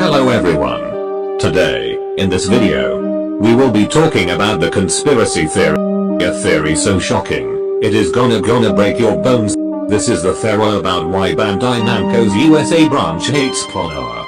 Hello everyone. Today, in this video, we will be talking about the conspiracy theory. A theory so shocking, it is gonna break your bones. This is the theory about why Bandai Namco's USA branch hates Klonoa.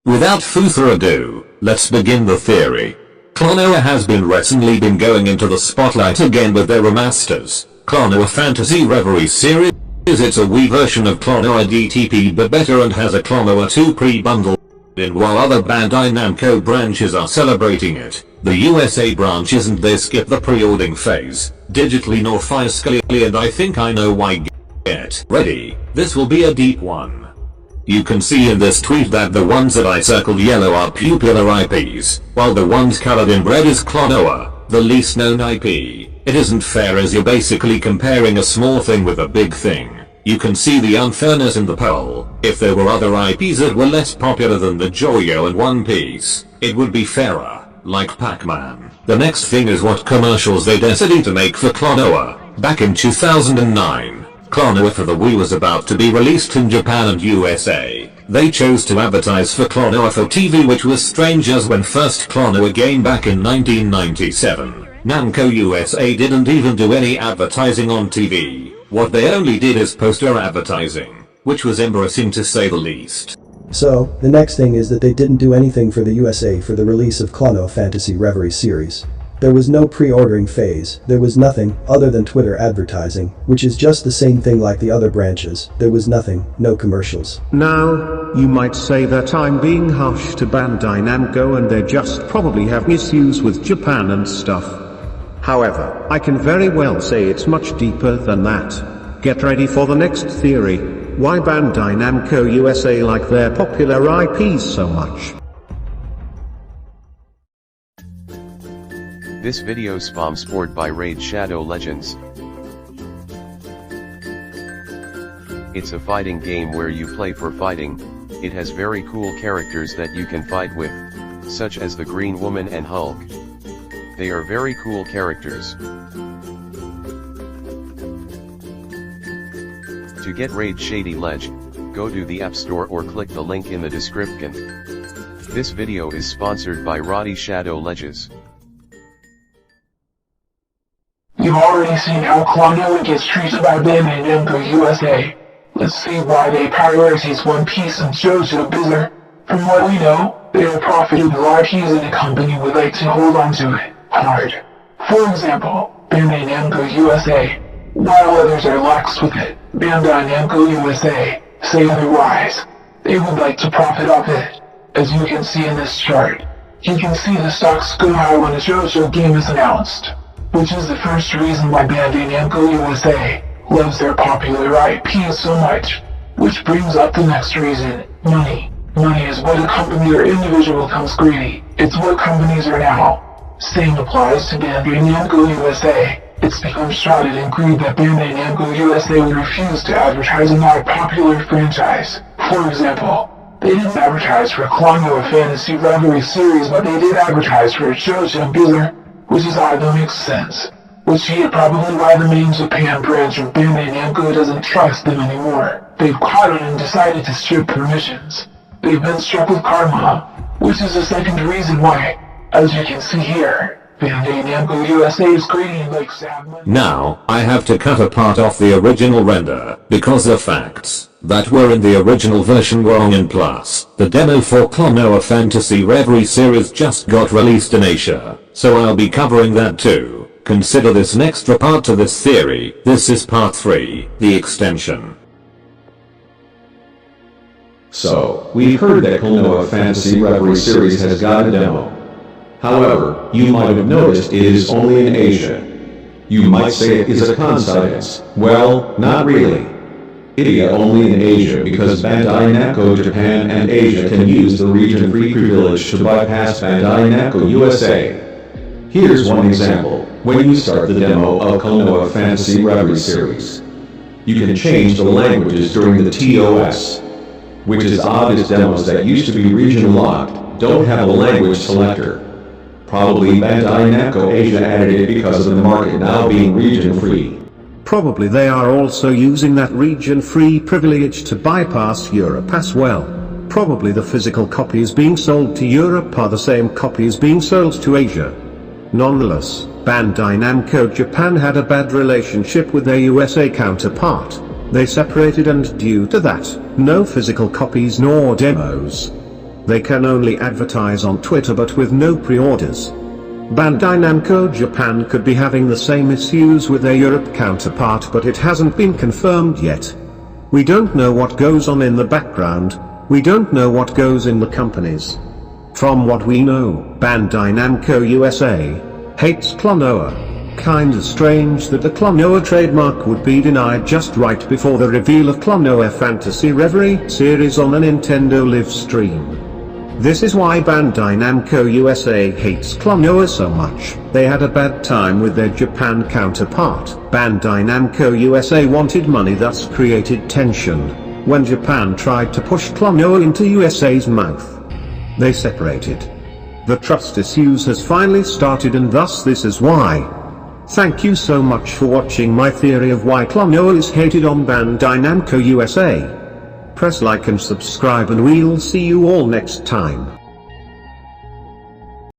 Without further ado, let's begin the theory. Klonoa has recently been going into the spotlight again with their remasters, Klonoa Fantasy Reverie series. It's a Wii version of Klonoa DTP but better and has a Klonoa 2 pre-bundle in. While other Bandai Namco branches are celebrating it, the USA branch isn't. They skip the pre-ordering phase, digitally nor physically, and I think I know why. Get ready, this will be a deep one. You can see in this tweet that the ones that I circled yellow are popular IPs, while the ones colored in red is Klonoa, the least known IP. It isn't fair as you're basically comparing a small thing with a big thing. You can see the unfairness in the poll. If there were other IPs that were less popular than the JoJo and One Piece, it would be fairer, like Pac-Man. The next thing is what commercials they decided to make for Klonoa. Back in 2009, Klonoa for the Wii was about to be released in Japan and USA. They chose to advertise for Klonoa for TV, which was strange as when first Klonoa game back in 1997. Namco USA didn't even do any advertising on TV. What they only did is poster advertising, which was embarrassing to say the least. So, the next thing is that they didn't do anything for the USA for the release of Klonoa Fantasy Reverie series. There was no pre-ordering phase, there was nothing other than Twitter advertising, which is just the same thing like the other branches. There was nothing, no commercials. Now, you might say that I'm being harsh to Bandai Namco and they just probably have issues with Japan and stuff. However, I can very well say it's much deeper than that. Get ready for the next theory, why Bandai Namco USA like their popular IPs so much. This video sponsored by Raid Shadow Legends. It's a fighting game where you play for fighting. It has very cool characters that you can fight with, such as the Green Woman and Hulk. They are very cool characters. To get Raid Shady Ledge, go to the App Store or click the link in the description. This video is sponsored by Raid Shadow Legends. You've already seen how Klonoa gets treated by Bandai Namco USA. Let's see why they prioritize One Piece and JoJo Bizarre. From what we know, they are profitable IPs and a company would like to hold on to it hard. For example, Bandai Namco USA. While others are lax with it, Bandai Namco USA say otherwise. They would like to profit off it. As you can see in this chart, you can see the stocks go high when a JoJo game is announced, which is the first reason why Bandai Namco USA loves their popular IPs so much. Which brings up the next reason, money. Money is what a company or individual becomes greedy. It's what companies are now. Same applies to Bandai Namco USA. It's become shrouded in greed that Bandai Namco USA would refuse to advertise a not popular franchise. For example, they didn't advertise for Klonoa Fantasy Reverie series, but they did advertise for JoJo Bizarre, which is odd but makes sense. Which is probably why the main Japan branch of Bandai Namco doesn't trust them anymore. They've caught on and decided to strip permissions. They've been struck with karma, which is the second reason why, as you can see here, Bandai Namco USA is greedy and likes to have money. Now, I have to cut a part off the original render, because the facts that were in the original version were wrong, and plus, the demo for Klonoa Fantasy Reverie series just got released in Asia, so I'll be covering that too. Consider this an extra part to this theory. This is part 3, the extension. So, we've heard that Klonoa Fantasy Reverie series has got a demo. However, you might have noticed it is only in Asia. You might say it is a coincidence. Well, not really. It is only in Asia because Bandai Namco Japan and Asia can use the region-free privilege to bypass Bandai Namco USA. Here's one example. When you start the demo of Klonoa Fantasy Reverie series, you can change the languages during the TOS, which is odd as demos that used to be region-locked don't have a language selector. Probably Bandai Namco Asia added it because of the market now being region-free. Probably they are also using that region-free privilege to bypass Europe as well. Probably the physical copies being sold to Europe are the same copies being sold to Asia. Nonetheless, Bandai Namco Japan had a bad relationship with their USA counterpart. They separated, and due to that, no physical copies nor demos. They can only advertise on Twitter but with no pre-orders. Bandai Namco Japan could be having the same issues with their Europe counterpart, but it hasn't been confirmed yet. We don't know what goes on in the background. We don't know what goes in the companies. From what we know, Bandai Namco USA hates Klonoa. Kinda strange that the Klonoa trademark would be denied just right before the reveal of Klonoa Fantasy Reverie series on the Nintendo Live stream. This is why Bandai Namco USA hates Klonoa so much. They had a bad time with their Japan counterpart. Bandai Namco USA wanted money, thus created tension. When Japan tried to push Klonoa into USA's mouth, they separated. The trust issues has finally started, and thus this is why. Thank you so much for watching my theory of why Klonoa is hated on Bandai Namco USA. Press like and subscribe, and we'll see you all next time.